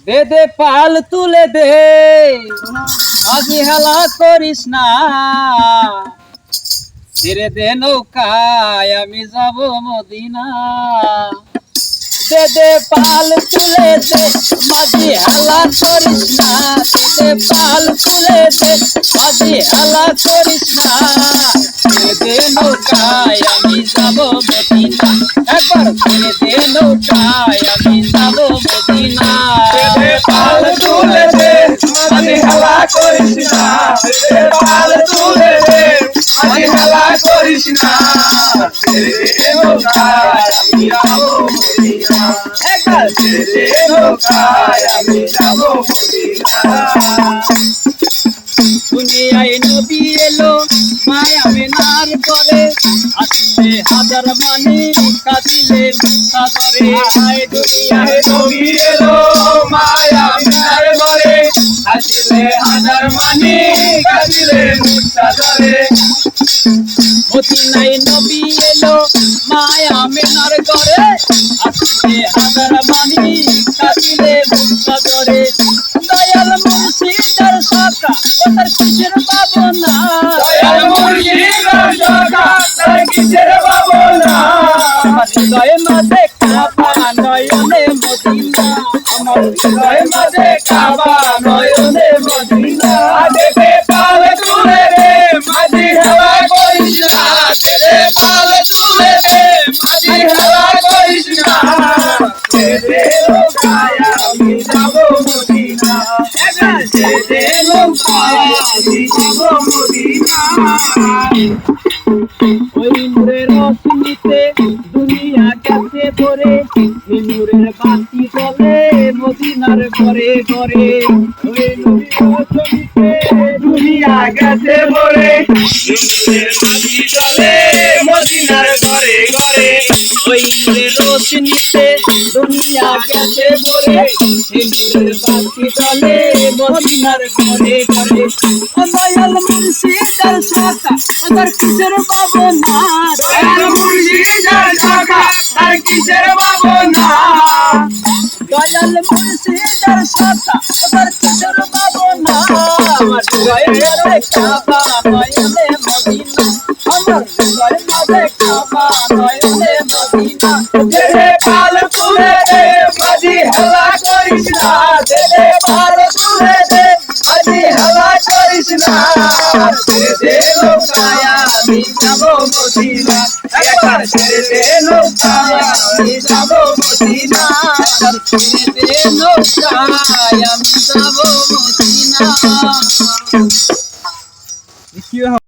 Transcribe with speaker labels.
Speaker 1: দে দে পাল তুলে দে, আজি হেলা করিস না, ছেড়ে দে নৌকায় আমি যাব মদিনা। দে দে পাল তুলে দে, মাঝি হেলা করিস না, দে দে পাল তুলে দে, মাঝি হেলা করিস না, ছেড়ে দে নৌকায় আমি যাব মদিনা। একবার ছেড়ে দে নৌকায় আমি যাব মদিনা।
Speaker 2: দে দে পাল তুলে দে, মাঝি হেলা করিস না, দে দে পাল তুলে দে, মাঝি হেলা করিস না, ছেড়ে দে নৌকায় আমি যাব মদিনা।
Speaker 1: একবার
Speaker 2: ছেড়ে দে নৌকায় আমি যাব মদিনা।
Speaker 1: দুনিয়ায় নবী এলো মায়া মেনার করে, আসলে হাজার মানি কাঁদিলে সাগরে।
Speaker 2: আয় দুনিয়ায় নবী এলো মায়া মিনার ঘরে, আসলে হাজার মানি কাঁদিলে মুক্তা ধরে।
Speaker 1: মদিনায় নবী এলো মায়া মেনার করে, আসলে হাজার মানি কাঁদিলে সাগরে। দয়াল মুর্শিদের সাকা ও তার কিসের ভাবনা,
Speaker 2: দয়াল মুর্শিদের সাকা তার কিসের ভাবনা।
Speaker 1: আমার হৃদয় মাঝে কাবা নয়নে মদিনা, আমার
Speaker 2: হৃদয় মাঝে কাবা নয়নে মদিনা। দে দে পাল তুলে দে, মাঝি হেলা করিস না, দে দে পাল তুলে দে, মাঝি হেলা করিস না, ছেড়ে দে নৌকায় আমি যাব মদিনা। ছেড়ে দে নৌকায় আমি যাব মদিনা।
Speaker 1: ওই নূরের রশ্মিতে দুনিয়া গেছে ভরে, এই নূরের বাতি জ্বলে মদিনার ঘরে ঘরে। ওই নূরের রশ্মিতে
Speaker 2: দুনিয়া গেছে ভরে, নূরের বাতি জ্বলে মদিনার ঘরে ঘরে।
Speaker 1: ওই নূরের রশ্মিতে দুনিয়া গেছে ভরে, এই নূরের বাতি জ্বলে মদিনার ঘরে ঘরে। ও দয়াল মুর্শিদের সাকা আমার কিসের ভাবনা,
Speaker 2: দয়াল মুর্শিদের সাকা তার কিসের ভাবনা।
Speaker 1: দয়াল মুর্শিদের সাকা আমার কিসের ভাবনা। আমার হৃদয়ের কাবা নয়নে মদিনা, আমার হৃদয়ের মাঝে কাবা নয়নে মদিনা।
Speaker 2: দে দে পাল তুলে দে, মাঝি হেলা করিস না, দে দে পাল তুলে দে, মাঝি হেলা করিস না, ছেড়ে দে নৌকায় আমি যাব মদিনা। একবার ছেড়ে দে নৌকায় আমি যাব মদিনা।
Speaker 1: ছেড়ে দে নৌকায় আমি যাব মদিনা।